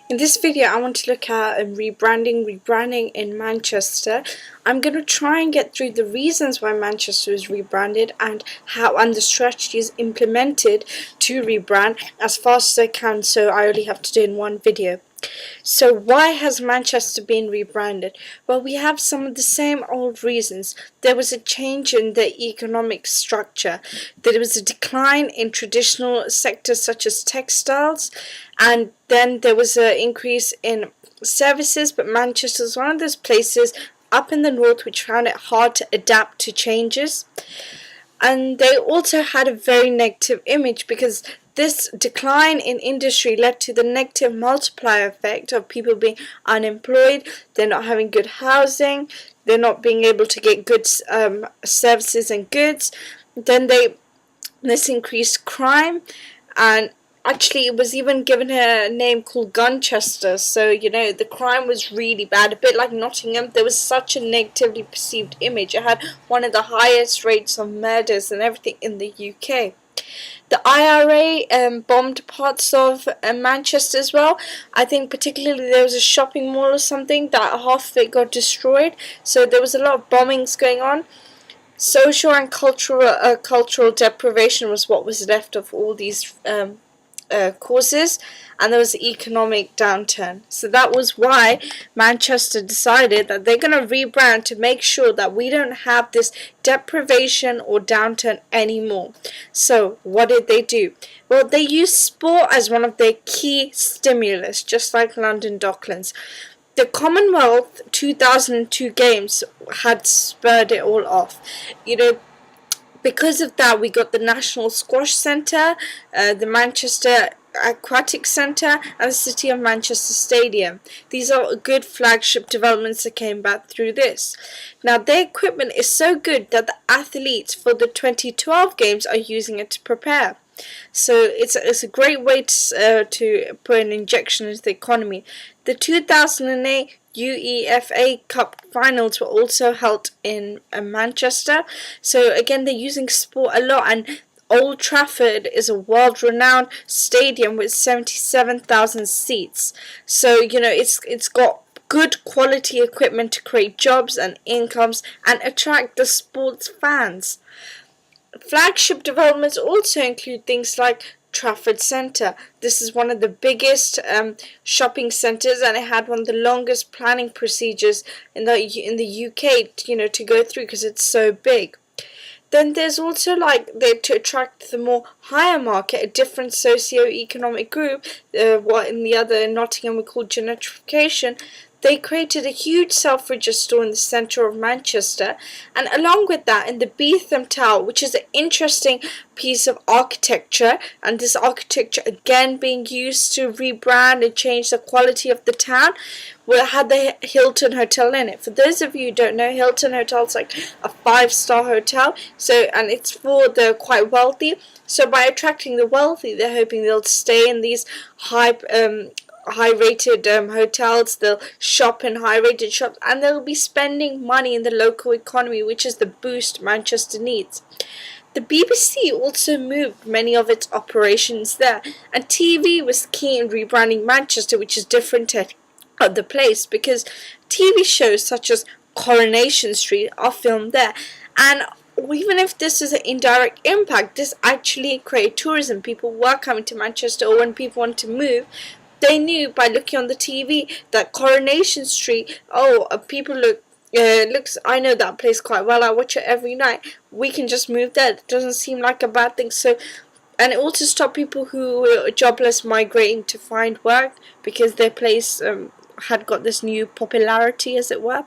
In this video, I want to look at rebranding in Manchester. I'm going to try and get through the reasons why Manchester is rebranded and the strategies implemented to rebrand as fast as I can, so I only have to do it in one video. So why has Manchester been rebranded? Well, we have some of the same old reasons. There was a change in the economic structure. There was a decline in traditional sectors such as textiles, and then there was an increase in services, but Manchester is one of those places up in the north which found it hard to adapt to changes. And they also had a very negative image because this decline in industry led to the negative multiplier effect of people being unemployed, they're not having good housing, they're not being able to get good services and goods. Then this increased crime, and actually it was even given a name called Gunchester. So, the crime was really bad, a bit like Nottingham. There was such a negatively perceived image. It had one of the highest rates of murders and everything in the UK. The IRA bombed parts of Manchester as well. I think particularly there was a shopping mall or something that half of it got destroyed. So there was a lot of bombings going on. Social and cultural deprivation was what was left of all these causes, and there was an economic downturn. So that was why Manchester decided that they're going to rebrand to make sure that we don't have this deprivation or downturn anymore. So what did they do? Well, they used sport as one of their key stimulus, just like London Docklands. The Commonwealth 2002 Games had spurred it all off. Because of that, we got the National Squash Centre, the Manchester Aquatic Centre, and the City of Manchester Stadium. These are good flagship developments that came back through this. Now, their equipment is so good that the athletes for the 2012 Games are using it to prepare. So it's a great way to put an injection into the economy. The 2008 UEFA Cup finals were also held in Manchester. So again, they're using sport a lot, and Old Trafford is a world-renowned stadium with 77,000 seats. So it's got good quality equipment to create jobs and incomes and attract the sports fans. Flagship developments also include things like Trafford Centre. This is one of the biggest shopping centres, and it had one of the longest planning procedures in the UK, to go through because it's so big. Then there's also to attract the more higher market, a different socio-economic group, what in the other Nottingham we call gentrification. They created a huge Selfridges store in the centre of Manchester, and along with that, in the Beetham Tower, which is an interesting piece of architecture, and this architecture again being used to rebrand and change the quality of the town, had the Hilton Hotel in it. For those of you who don't know, Hilton Hotel is like a 5-star hotel, and it's for the quite wealthy. So by attracting the wealthy, they're hoping they'll stay in these high-rated hotels, they'll shop in high-rated shops, and they'll be spending money in the local economy, which is the boost Manchester needs. The BBC also moved many of its operations there, and TV was key in rebranding Manchester, which is different to other place because TV shows such as Coronation Street are filmed there, and even if this is an indirect impact, this actually created tourism. People were coming to Manchester, or when people want to move, they knew by looking on the TV that Coronation Street, people looks, I know that place quite well, I watch it every night, we can just move there. It doesn't seem like a bad thing. So, and it also stopped people who were jobless migrating to find work because their place had got this new popularity, as it were.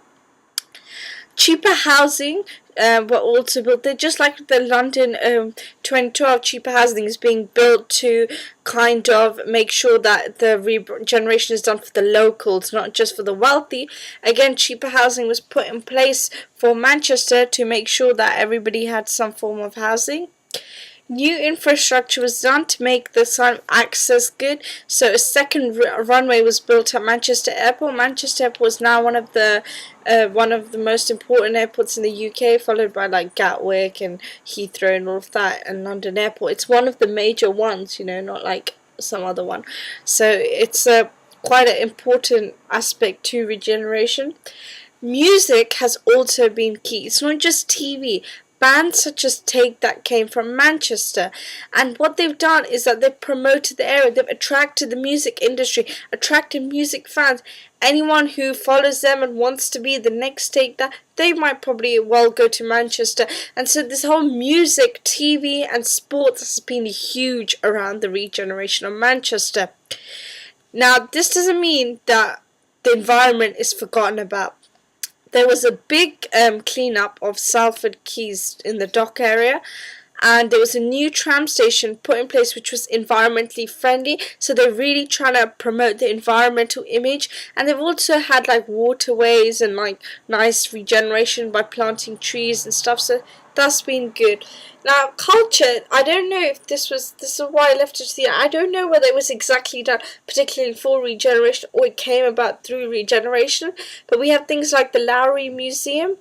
Cheaper housing were also built there, just like the London 2012 cheaper housing is being built to kind of make sure that the regeneration is done for the locals, not just for the wealthy. Again, cheaper housing was put in place for Manchester to make sure that everybody had some form of housing. New infrastructure was done to make the sun access good. So a second runway was built at Manchester Airport. Manchester Airport is now one of the most important airports in the UK, followed by like Gatwick and Heathrow and all of that, and London Airport. It's one of the major ones, not like some other one. So it's quite an important aspect to regeneration. Music has also been key. It's not just TV. Bands such as Take That came from Manchester, and what they've done is that they've promoted the area, they've attracted the music industry, attracted music fans. Anyone who follows them and wants to be the next Take That, they might probably well go to Manchester. And so this whole music, TV and sports has been huge around the regeneration of Manchester. Now, this doesn't mean that the environment is forgotten about. There was a big cleanup of Salford Quays in the dock area, and there was a new tram station put in place which was environmentally friendly, so they're really trying to promote the environmental image. And they've also had like waterways and like nice regeneration by planting trees and stuff, so that's been good. Now, culture, I don't know if this is why I left it to the end. I don't know whether it was exactly done particularly for regeneration or it came about through regeneration, but we have things like the Lowry Museum,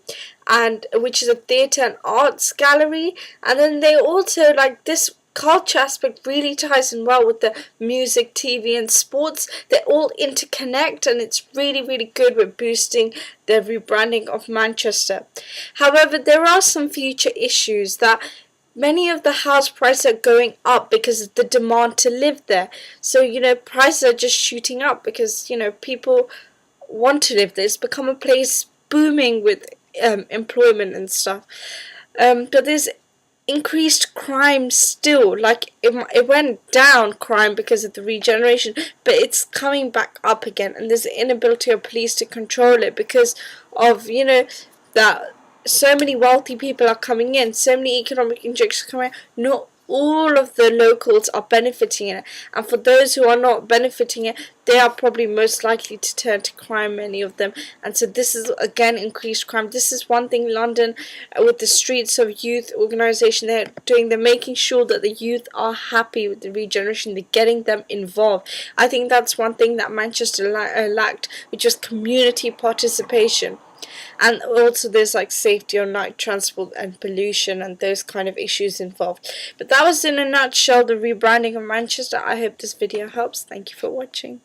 and which is a theatre and arts gallery, and then they also, like, this culture aspect really ties in well with the music, TV and sports. They all interconnect, and it's really, really good with boosting the rebranding of Manchester. However, there are some future issues that many of the house prices are going up because of the demand to live there. So, prices are just shooting up because, people want to live there. It's become a place booming with employment and stuff. But there's increased crime still. Like, it went down, crime, because of the regeneration, but it's coming back up again, and there's an inability of police to control it because of, that so many wealthy people are coming in, so many economic injections coming in. Not all of the locals are benefiting it, and for those who are not benefiting it, they are probably most likely to turn to crime, many of them. And so this is again increased crime. This is one thing London, with the Streets of Youth organisation, they're making sure that the youth are happy with the regeneration. They're getting them involved. I think that's one thing that Manchester lacked, which was community participation. And also there's like safety on night transport and pollution and those kind of issues involved. But that was in a nutshell the rebranding of Manchester. I hope this video helps. Thank you for watching.